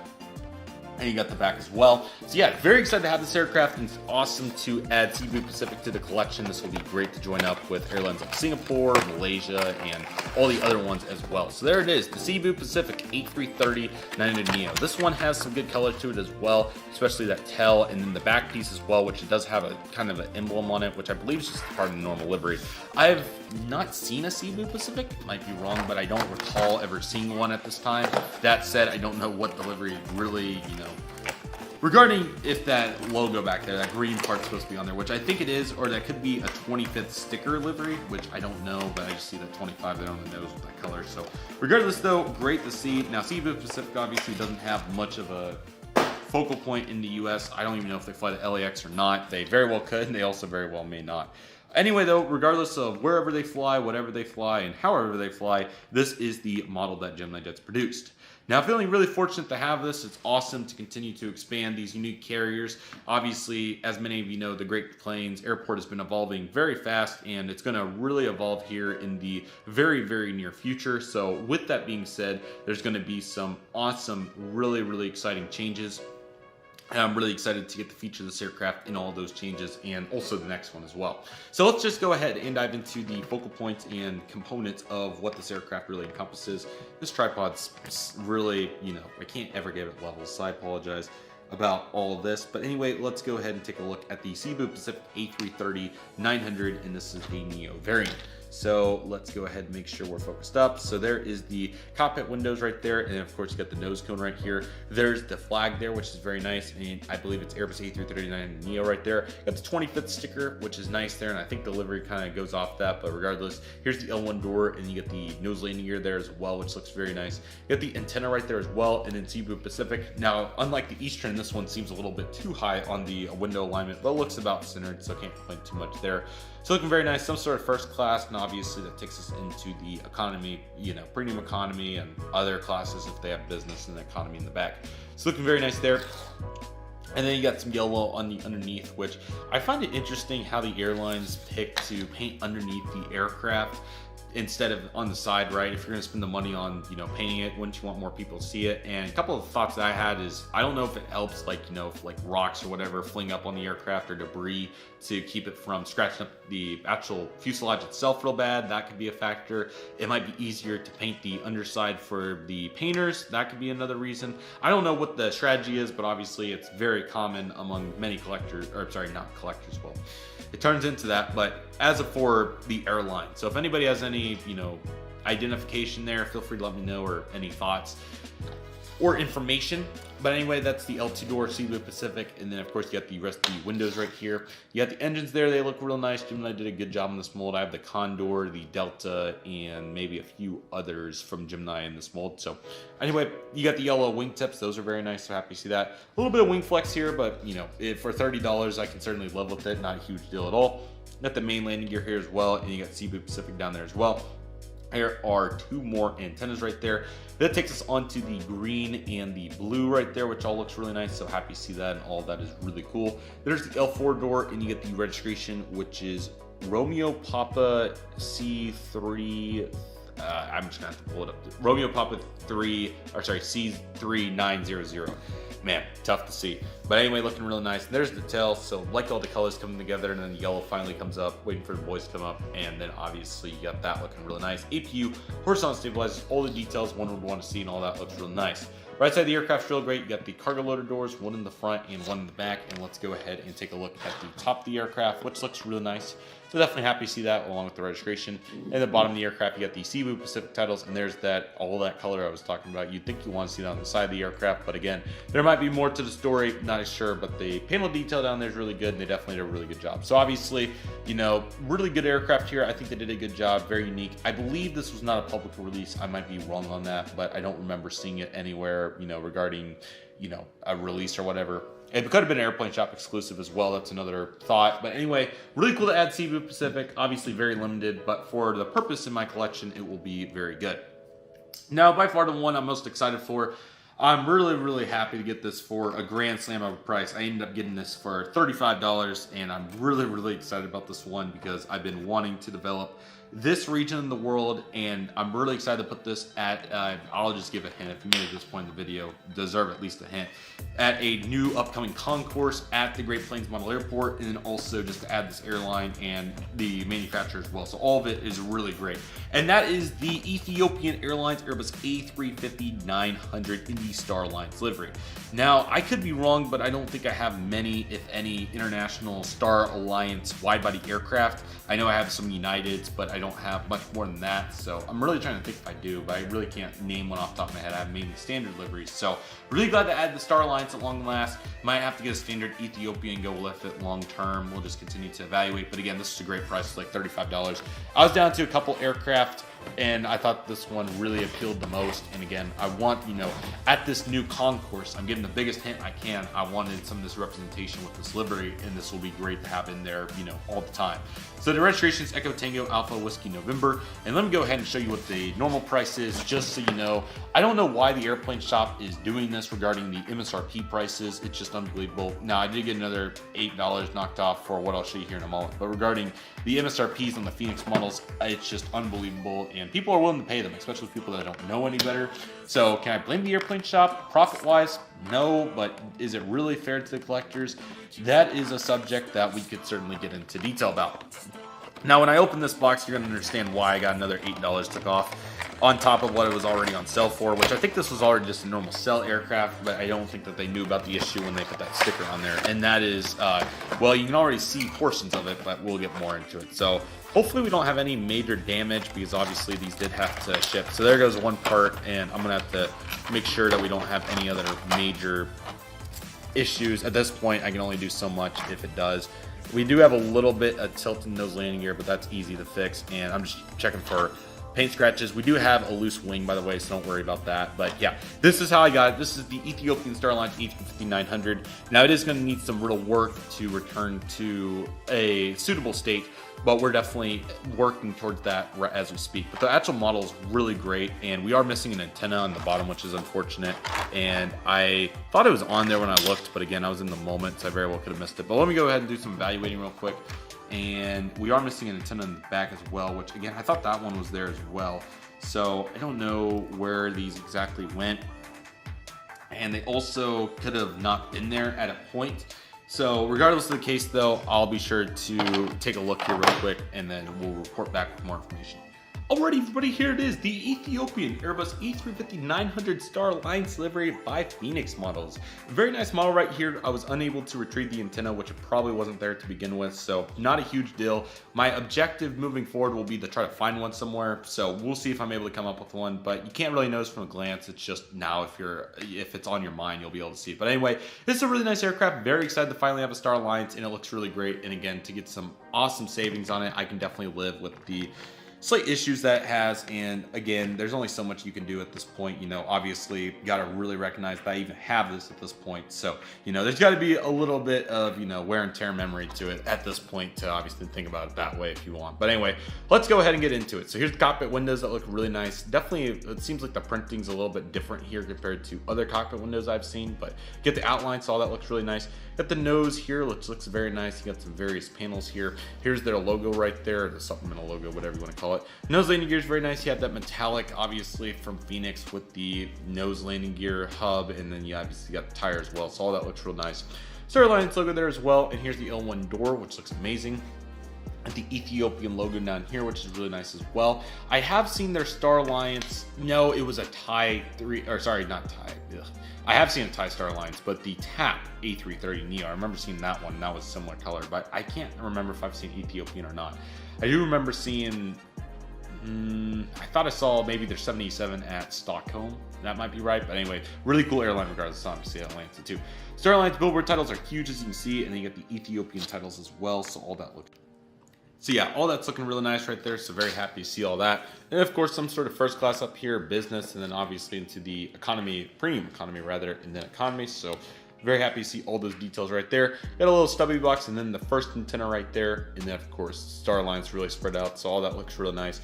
And you got the back as well. So yeah, very excited to have this aircraft, and it's awesome to add Cebu Pacific to the collection. This will be great to join up with airlines like Singapore, Malaysia, and all the other ones as well. So there it is, the Cebu Pacific A330-900 Neo. This one has some good colors to it as well, especially that tail, and then the back piece as well, which it does have a kind of an emblem on it, which I believe is just part of the normal livery. I've not seen a Cebu Pacific, might be wrong, but I don't recall ever seeing one at this time. That said, I don't know what the livery really, you know, regarding if that logo back there, that green part's supposed to be on there, which I think it is, or that could be a 25th sticker livery, which I don't know, but I just see that 25 there on the nose with that color. So regardless though, great to see. Now Cebu Pacific obviously doesn't have much of a focal point in the US. I don't even know if they fly to LAX or not. They very well could, and they also very well may not. Anyway though, regardless of wherever they fly, whatever they fly, and however they fly, this is the model that GeminiJets produced. Now, feeling really fortunate to have this. It's awesome to continue to expand these unique carriers. Obviously, as many of you know, the Great Plains Airport has been evolving very fast, and it's going to really evolve here in the very, very near future. So with that being said, there's going to be some awesome, really, really exciting changes. And I'm really excited to get the feature of this aircraft in all those changes, and also the next one as well. So let's just go ahead and dive into the focal points and components of what this aircraft really encompasses. This tripod's really, you know, I can't ever give it levels, so I apologize. about all of this. But anyway, let's go ahead and take a look at the Cebu Pacific A330-900, and this is a Neo variant. So let's go ahead and make sure we're focused up. So there is the cockpit windows right there, and of course you got the nose cone right here. There's the flag there, which is very nice, and I believe it's Airbus A330-900 Neo right there. Got the 25th sticker, which is nice there, and I think the livery kind of goes off that, but regardless, here's the L1 door, and you get the nose landing gear there as well, which looks very nice. You got the antenna right there as well, and then Cebu Pacific. Now, unlike the Eastern, this one seems a little bit too high on the window alignment, but looks about centered, so can't complain too much there. So looking very nice, some sort of first class, and obviously that takes us into the economy, you know, premium economy and other classes if they have business and economy in the back. So looking very nice there. And then you got some yellow on the underneath, which I find it interesting how the airlines pick to paint underneath the aircraft instead of on the side, right? If you're gonna spend the money on, you know, painting it, wouldn't you want more people to see it? And a couple of thoughts that I had is, I don't know if it helps, like, you know, if like rocks or whatever fling up on the aircraft or debris to keep it from scratching up the actual fuselage itself real bad. That could be a factor. It might be easier to paint the underside for the painters. That could be another reason. I don't know what the strategy is, but obviously it's very common among many collectors, or sorry, not collectors, well, it turns into that, but as of for the airline. So if anybody has any, you know, identification there, feel free to let me know, or any thoughts or information. But anyway, that's the L2 door Cebu Pacific, and then of course you got the rest of the windows right here. You got the engines there, they look real nice. Gemini did a good job on this mold. I have the Condor, the Delta, and maybe a few others from Gemini in this mold. So anyway, you got the yellow wingtips, those are very nice, so happy to see that. A little bit of wing flex here, but you know, for $30 I can certainly live with it, not a huge deal at all. Got the main landing gear here as well, and you got Cebu Pacific down there as well. There are two more antennas right there. That takes us onto the green and the blue right there, which all looks really nice. So happy to see that, and all that is really cool. There's the L4 door, and you get the registration, which is Romeo Papa C3. I'm just gonna have to pull it up. Romeo Papa 3, or sorry, C3900. Man, tough to see. But anyway, looking really nice. There's the tail, so like all the colors coming together, and then the yellow finally comes up, waiting for the boys to come up, and then obviously you got that looking really nice. APU, horizontal stabilizers, all the details one would want to see, and all that looks really nice. Right side of the aircraft's real great. You got the cargo loader doors, one in the front and one in the back, and let's go ahead and take a look at the top of the aircraft, which looks really nice. So definitely happy to see that along with the registration. And the bottom of the aircraft, you got the Cebu Pacific titles, and there's that, all that color I was talking about. You'd think you want to see that on the side of the aircraft, but again, there might be more to the story, not as sure, but the panel detail down there is really good, and they definitely did a really good job. So obviously, you know, really good aircraft here. I think they did a good job, very unique. I believe this was not a public release. I might be wrong on that, but I don't remember seeing it anywhere, you know, regarding, you know, a release or whatever. It could have been an airplane shop exclusive as well. That's another thought. But anyway, really cool to add Cebu Pacific. Obviously very limited, but for the purpose in my collection, it will be very good. Now, by far the one I'm most excited for, I'm really happy to get this for a grand slam of a price. I ended up getting this for $35, and I'm really excited about this one because I've been wanting to develop this region in the world, and I'm really excited to put this at, I'll just give a hint, if you made it to this point in the video, deserve at least a hint, at a new upcoming concourse at the Great Plains Model Airport, and then also just to add this airline and the manufacturer as well. So all of it is really great. And that is the Ethiopian Airlines Airbus A350-900 in the Star Alliance livery. Now, I could be wrong, but I don't think I have many, if any, international Star Alliance wide-body aircraft. I know I have some Uniteds, but I don't have much more than that, so I'm really trying to think if I do, but I really can't name one off the top of my head. I have mainly standard liveries, so really glad to add the Star Alliance at long last. Might have to get a standard Ethiopian, go with it long term. We'll just continue to evaluate, but again, this is a great price, like $35. I was down to a couple aircraft, and I thought this one really appealed the most. And again, I want, you know, at this new concourse, I'm getting the biggest hint I can. I wanted some of this representation with this livery, and this will be great to have in there, you know, all the time. So the registration is Echo Tango Alpha Whiskey November, and let me go ahead and show you what the normal price is, just so you know. I don't know why the airplane shop is doing this regarding the MSRP prices. It's just unbelievable. Now, I did get another $8 knocked off for what I'll show you here in a moment, but regarding the MSRPs on the Phoenix models, it's just unbelievable, and people are willing to pay them, especially people that don't know any better. So can I blame the airplane shop profit-wise? No, but is it really fair to the collectors? That is a subject that we could certainly get into detail about. Now, when I open this box, you're going to understand why I got another $8 took off. on top of what it was already on sale for, which I think this was already just a normal sell aircraft, but I don't think that they knew about the issue when they put that sticker on there. And that is, well, you can already see portions of it, but we'll get more into it. So hopefully we don't have any major damage, because obviously these did have to ship. So there goes one part, and I'm gonna have to make sure that we don't have any other major issues. At this point, I can only do so much if it does. We do have a little bit of tilt in nose landing gear, but that's easy to fix, and I'm just checking for paint scratches. We do have a loose wing, by the way, so don't worry about that. But yeah, this is how I got it. This is the Ethiopian Starline A350-900. Now it is going to need some real work to return to a suitable state, but we're definitely working towards that as we speak. But the actual model is really great, and we are missing an antenna on the bottom, which is unfortunate. And I thought it was on there when I looked, but again, I was in the moment, so I very well could have missed it. But let me go ahead and do some evaluating real quick. And we are missing an antenna in the back as well, which again, I thought that one was there as well. So I don't know where these exactly went. And they also could have not been there at a point. So regardless of the case though, I'll be sure to take a look here real quick, and then we'll report back with more information. Alrighty, everybody, here it is, the Ethiopian Airbus A350-900 Star Alliance livery by Phoenix Models. Very nice model right here. I was unable to retrieve the antenna, which it probably wasn't there to begin with, so not a huge deal. My objective moving forward will be to try to find one somewhere, so we'll see if I'm able to come up with one, but you can't really notice from a glance. It's just now if it's on your mind, you'll be able to see it. But anyway, this is a really nice aircraft. Very excited to finally have a Star Alliance, and it looks really great. And again, to get some awesome savings on it, I can definitely live with the slight issues that it has. And again, there's only so much you can do at this point. You know, obviously you got to really recognize that I even have this at this point. So, you know, there's got to be a little bit of, you know, wear and tear memory to it at this point to obviously think about it that way if you want. But anyway, let's go ahead and get into it. So here's the cockpit windows that look really nice. Definitely, it seems like the printing's a little bit different here compared to other cockpit windows I've seen, but get the outline, so all that looks really nice. Got the nose here, which looks very nice. You got some various panels here. Here's their logo right there, the supplemental logo, whatever you want to call it. Nose landing gear is very nice. You have that metallic, obviously, from Phoenix with the nose landing gear hub, and then you obviously got the tire as well, so all that looks real nice. Star Alliance logo there as well, and here's the L1 door, which looks amazing. And the Ethiopian logo down here, which is really nice as well. I have seen their Star Alliance. No, it was a Thai 3, or sorry, not Thai. Ugh. I have seen a Thai Star Alliance, but the TAP A330 Neo, I remember seeing that one. That was similar color, but I can't remember if I've seen Ethiopian or not. I do remember seeing, I thought I saw maybe their 77 at Stockholm. That might be right, but anyway, really cool airline regardless. Obviously, Atlanta too. Star Alliance Billboard titles are huge, as you can see, and then you got the Ethiopian titles as well, so all that looks. So yeah, all that's looking really nice right there, so very happy to see all that. And of course, some sort of first class up here, business, and then obviously into the economy, premium economy rather, and then economy. So very happy to see all those details right there. Got a little stubby box, and then the first antenna right there, and then of course, Star Alliance really spread out, so all that looks really nice.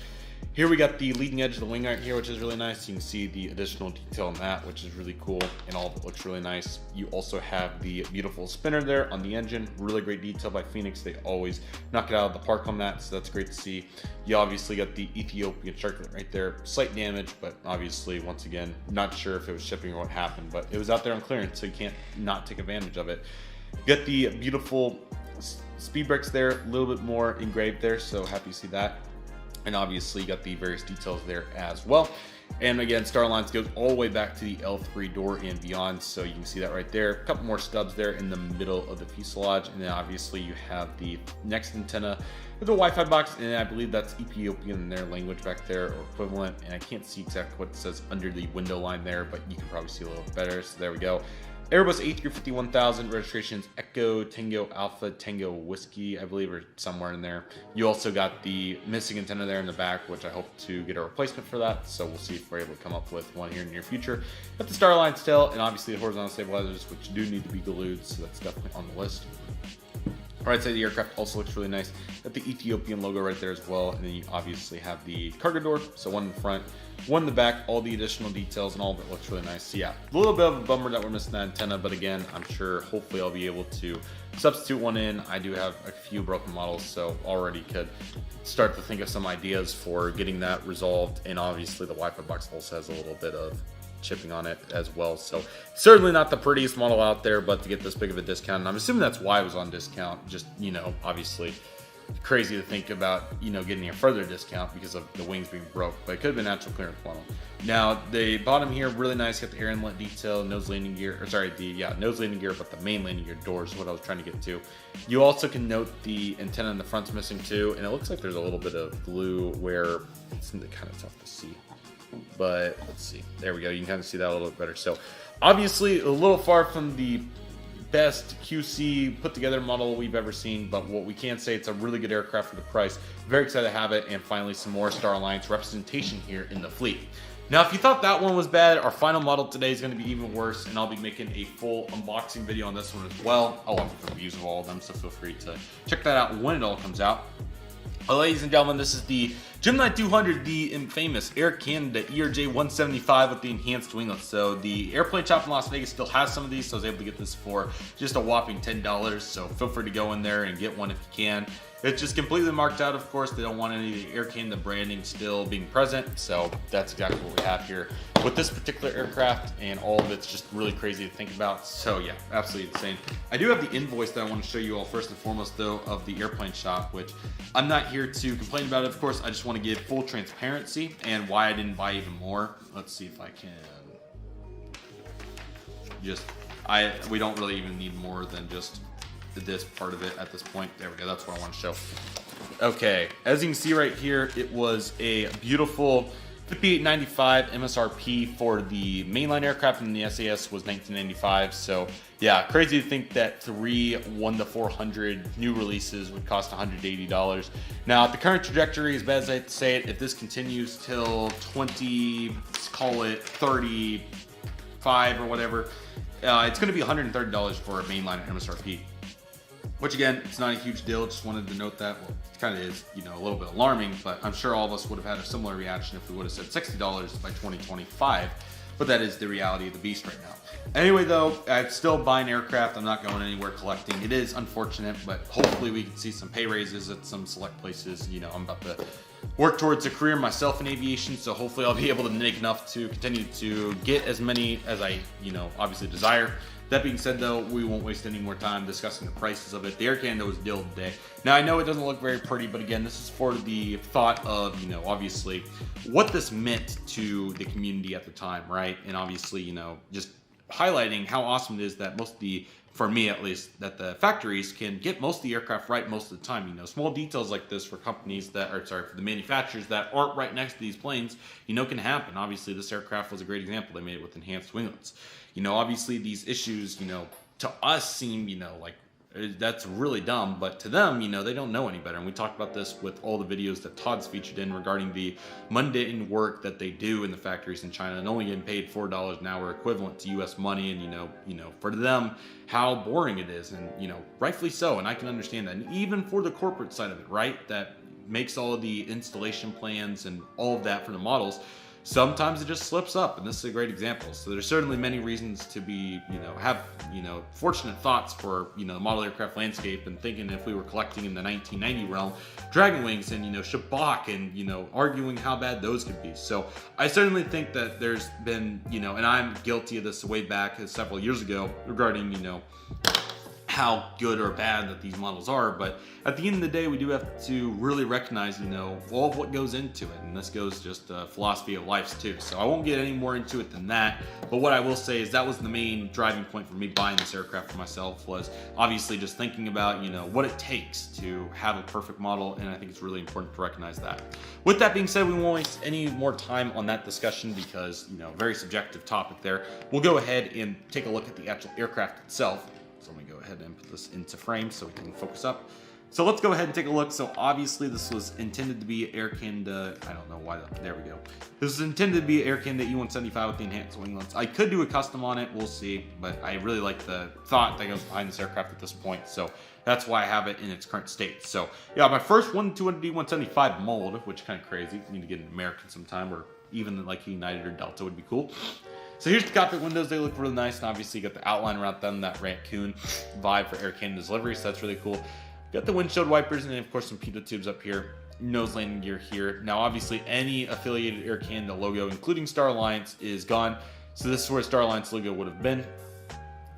Here we got the leading edge of the wing right here, which is really nice. You can see the additional detail on that, which is really cool, and all of it looks really nice. You also have the beautiful spinner there on the engine. Really great detail by Phoenix. They always knock it out of the park on that, so that's great to see. You obviously got the Ethiopian Shotcut right there. Slight damage, but obviously, once again, not sure if it was shipping or what happened, but it was out there on clearance, so you can't not take advantage of it. You got the beautiful speed brakes there, a little bit more engraved there, so happy to see that. And obviously you got the various details there as well. And again, Star Alliance goes all the way back to the L3 door and beyond, so you can see that right there. A couple more stubs there in the middle of the fuselage, and then obviously you have the next antenna with the Wi-Fi box, and I believe that's Ethiopian in their language back there, or equivalent, and I can't see exactly what it says under the window line there, but you can probably see a little bit better, so there we go. Airbus A350-1000, registrations Echo Tango Alpha Tango Whiskey, I believe, or somewhere in there. You also got the missing antenna there in the back, which I hope to get a replacement for that, so we'll see if we're able to come up with one here in the near future. Got the Star Alliance tail, and obviously the horizontal stabilizers, which do need to be glued, so that's definitely on the list. Right side of the aircraft also looks really nice. Got the Ethiopian logo right there as well, and then you obviously have the cargo door, so one in the front, one in the back, all the additional details, and all of it looks really nice. So yeah, a little bit of a bummer that we're missing that antenna, but again, I'm sure hopefully I'll be able to substitute one in. I do have a few broken models, so already could start to think of some ideas for getting that resolved, and obviously the Wi-Fi box also has a little bit of chipping on it as well, so certainly not the prettiest model out there, but to get this big of a discount, and I'm assuming that's why it was on discount, just, you know, obviously crazy to think about, getting a further discount because of the wings being broke, but it could have been actual clearance model. Now, the bottom here, really nice, got the air inlet detail, nose landing gear, or sorry, nose landing gear, but the main landing gear doors is what I was trying to get to. You also can note the antenna in the front's missing too, and it looks like there's a little bit of glue where it's kind of tough to see. But let's see, there we go, you can kind of see that a little bit better. So obviously a little far from the best QC put together model we've ever seen, but what we can say, it's a really good aircraft for the price. Very excited to have it, and finally some more Star Alliance representation here in the fleet. Now, if you thought that one was bad, our final model today is going to be even worse, and I'll be making a full unboxing video on this one as well. I'll have reviews of all of them, so feel free to check that out when it all comes out. Well, ladies and gentlemen, this is the Gemini 200, the infamous Air Canada ERJ 175 with the enhanced winglets. So the airplane shop in Las Vegas still has some of these, so I was able to get this for just a whopping $10. So feel free to go in there and get one if you can. It's just completely marked out, of course. They don't want any of the Air Canada branding still being present, so that's exactly what we have here with this particular aircraft, and all of it's just really crazy to think about. So yeah, absolutely insane. I do have the invoice that I want to show you all first and foremost, though, of the airplane shop, which I'm not here to complain about it, of course. I just want to give full transparency and why I didn't buy even more. Let's see if I can we don't really even need more than just this part of it at this point. There we go, that's what I want to show. Okay, as you can see right here, it was a beautiful $58.95 MSRP for the mainline aircraft, and the SAS was $19.95. So yeah, crazy to think that 3 1-400 new releases would cost $180. Now, at the current trajectory, as bad as I hate to say it, if this continues till 20, let's call it 35 or whatever, it's going to be $130 for a mainline MSRP. Which again, it's not a huge deal, just wanted to note that. Well, it kind of is, a little bit alarming, but I'm sure all of us would have had a similar reaction if we would have said $60 by 2025, but that is the reality of the beast right now. Anyway though, I'd still buy an aircraft, I'm not going anywhere collecting. It is unfortunate, but hopefully we can see some pay raises at some select places. I'm about to work towards a career myself in aviation, so hopefully I'll be able to make enough to continue to get as many as I, obviously desire. That being said though, we won't waste any more time discussing the prices of it. The Air Canada was deal today. Now I know it doesn't look very pretty, but again, this is for the thought of, obviously what this meant to the community at the time, right? And obviously, just highlighting how awesome it is that most of the, for me at least, that the factories can get most of the aircraft right most of the time. Small details like this for companies that are, for the manufacturers that aren't right next to these planes, can happen. Obviously, this aircraft was a great example. They made it with enhanced winglets. Obviously these issues, to us seem, like that's really dumb, but to them, they don't know any better. And we talked about this with all the videos that Todd's featured in regarding the mundane work that they do in the factories in China and only getting paid $4 an hour equivalent to US money. And, for them, how boring it is, and, rightfully so. And I can understand that. And even for the corporate side of it, right, that makes all of the installation plans and all of that for the models, sometimes it just slips up, and this is a great example. So there's certainly many reasons to be, have, fortunate thoughts for, the model aircraft landscape, and thinking if we were collecting in the 1990 realm, Dragon Wings and, Shabak, and, arguing how bad those could be. So I certainly think that there's been, and I'm guilty of this way back several years ago regarding, how good or bad that these models are, but at the end of the day, we do have to really recognize, all of what goes into it, and this goes just philosophy of life too. So I won't get any more into it than that, but what I will say is that was the main driving point for me buying this aircraft for myself, was obviously just thinking about, what it takes to have a perfect model, and I think it's really important to recognize that. With that being said, we won't waste any more time on that discussion because, very subjective topic there. We'll go ahead and take a look at the actual aircraft itself. So let me go ahead and put this into frame so we can focus up. So let's go ahead and take a look. So obviously this was intended to be Air Canada, I don't know why, there we go. This is intended to be Air Canada E175 with the enhanced winglets. I could do a custom on it, we'll see, but I really like the thought that goes behind this aircraft at this point. So that's why I have it in its current state. So yeah, my first 1-200 E175 mold, which is kind of crazy. You need to get an American sometime, or even like United or Delta would be cool. So here's the cockpit windows. They look really nice, and obviously you got the outline around them, that raccoon vibe for Air Canada's livery, so that's really cool. Got the windshield wipers, and then of course some pitot tubes up here. Nose landing gear here. Now obviously any affiliated Air Canada logo, including Star Alliance, is gone. So this is where Star Alliance logo would have been.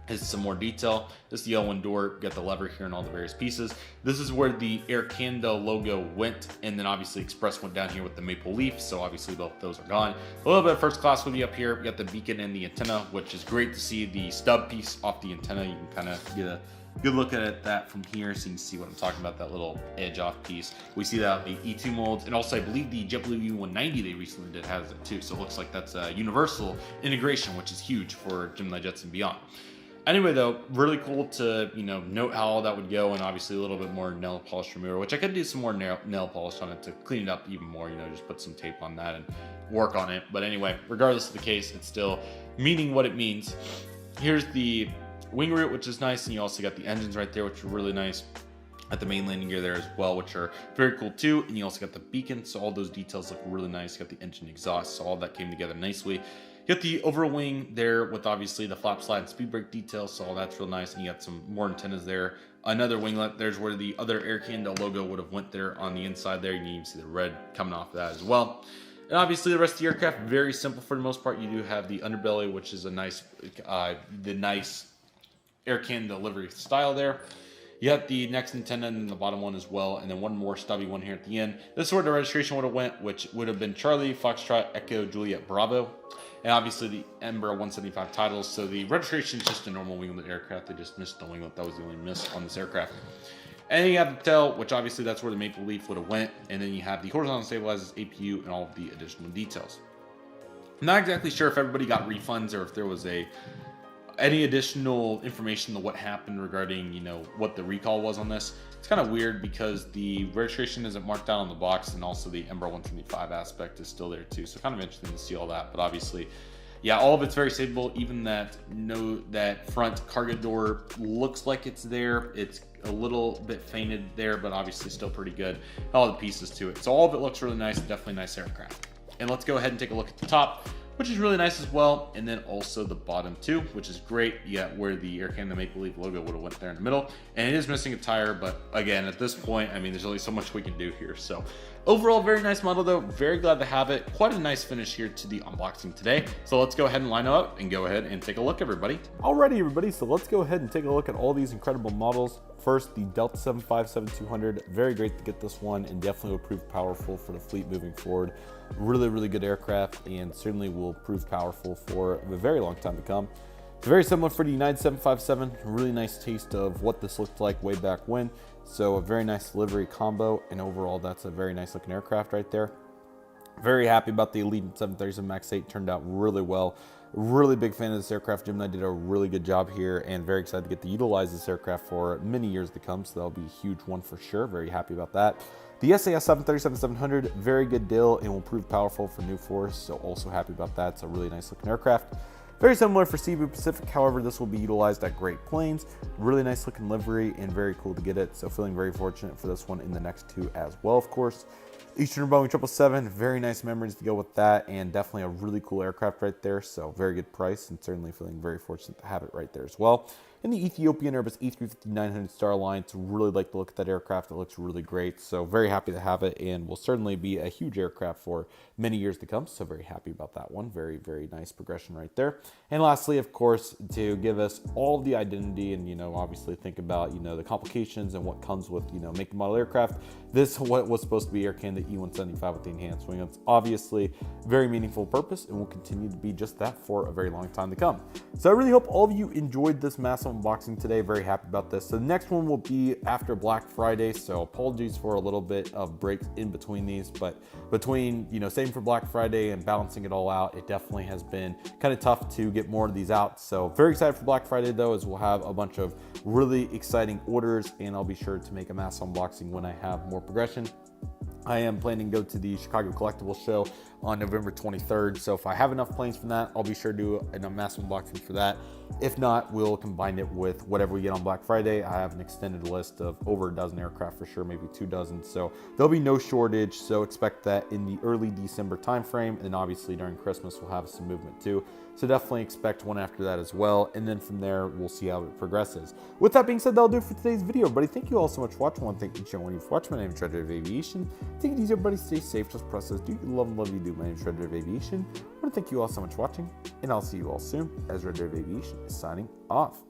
is some more detail. This is the L1 door, got the lever here and all the various pieces. This is where the Air Canada logo went, and then obviously Express went down here with the maple leaf, so obviously both those are gone. A little bit of first class with you up here. We got the beacon and the antenna, which is great to see the stub piece off the antenna. You can kind of get a good look at that from here, so you can see what I'm talking about, that little edge off piece. We see that the E2 molds, and also I believe the JetBlue U190 they recently did has it too, so it looks like that's a universal integration, which is huge for GeminiJets and beyond. Anyway though, really cool to, you know, note how all that would go, and obviously a little bit more nail polish remover, which I could do some more nail polish on it to clean it up even more, you know, just put some tape on that and work on it. But anyway, regardless of the case, it's still meaning what it means. Here's the wing root, which is nice, and you also got the engines right there, which are really nice. At the main landing gear there as well, which are very cool too. And you also got the beacon, so all those details look really nice. You got the engine exhaust, so all that came together nicely. You got the overwing there with obviously the flap slide and speed brake details, so all that's real nice. And you got some more antennas there. Another winglet, there's where the other Air Canada logo would have went there on the inside there. You can even see the red coming off of that as well. And obviously the rest of the aircraft, very simple for the most part. You do have the underbelly, which is a nice, the nice Air Canada livery style there. You got the next antenna and the bottom one as well, and then one more stubby one here at the end. This is where the registration would have went, which would have been Charlie, Foxtrot, Echo, Juliet, Bravo. And obviously the Embraer 175 titles, so the registration is just a normal winglet aircraft. They just missed the winglet. That was the only miss on this aircraft. And then you have the tail, which obviously that's where the maple leaf would have went. And then you have the horizontal stabilizers, APU, and all of the additional details. I'm not exactly sure if everybody got refunds or if there was any additional information on what happened regarding, you know, what the recall was on this. It's kind of weird because the registration isn't marked down on the box, and also the Embraer 175 aspect is still there too. So kind of interesting to see all that. But obviously, yeah, all of it's very savable. Even that front cargo door looks like it's there. It's a little bit fainted there, but obviously still pretty good. All the pieces to it. So all of it looks really nice. Definitely a nice aircraft. And let's go ahead and take a look at the top, which is really nice as well. And then also the bottom too, which is great. Yeah, where the Air Canada Maple Leaf logo would have went there in the middle. And it is missing a tire, but again, at this point, I mean, there's only so much we can do here. So overall, very nice model though. Very glad to have it. Quite a nice finish here to the unboxing today. So let's go ahead and line up and go ahead and take a look, everybody. Alrighty, everybody. So let's go ahead and take a look at all these incredible models. First, the Delta 757-200. Very great to get this one, and definitely will prove powerful for the fleet moving forward. Really, really good aircraft, and certainly will prove powerful for a very long time to come. It's very similar for the United 757. Really nice taste of what this looked like way back when. So a very nice livery combo, and overall, that's a very nice looking aircraft right there. Very happy about the Elite 737 MAX 8. Turned out really well. Really big fan of this aircraft. Gemini did a really good job here, and very excited to get to utilize this aircraft for many years to come. So that'll be a huge one for sure. Very happy about that. The SAS 737-700, very good deal and will prove powerful for New Force. So also happy about that. It's a really nice looking aircraft. Very similar for Cebu Pacific, however, this will be utilized at Great Plains. Really nice looking livery and very cool to get it. So feeling very fortunate for this one in the next two as well, of course. Eastern Boeing 777, very nice memories to go with that, and definitely a really cool aircraft right there. So very good price, and certainly feeling very fortunate to have it right there as well. And the Ethiopian Airbus A350-900 Star Alliance, really like the look of that aircraft. It looks really great. So very happy to have it, and will certainly be a huge aircraft for many years to come. So very happy about that one. Very, very nice progression right there. And lastly, of course, to give us all the identity and, you know, obviously think about, you know, the complications and what comes with, you know, make the model aircraft. This what was supposed to be Air Canada E175 with the enhanced wing. It's obviously very meaningful purpose and will continue to be just that for a very long time to come. So I really hope all of you enjoyed this massive unboxing today. Very happy about this. So the next one will be after Black Friday. So apologies for a little bit of breaks in between these, but between, you know, saving for Black Friday and balancing it all out, it definitely has been kind of tough to get more of these out. So very excited for Black Friday though, as we'll have a bunch of really exciting orders, and I'll be sure to make a mass unboxing when I have more progression. I am planning to go to the Chicago Collectibles Show on November 23rd. So if I have enough planes from that, I'll be sure to do a massive unboxing for that. If not, we'll combine it with whatever we get on Black Friday. I have an extended list of over a dozen aircraft for sure, maybe 2 dozen. So there'll be no shortage. So expect that in the early December timeframe. And obviously during Christmas, we'll have some movement too. So definitely expect one after that as well. And then from there, we'll see how it progresses. With that being said, that'll do it for today's video. Everybody, thank you all so much for watching. I want to thank each and one of you for watching. My name is Redriveraviation. Take it easy, everybody. Stay safe. Just process. Do you love you do. My name is Redriveraviation. I want to thank you all so much for watching, and I'll see you all soon as Redriveraviation is signing off.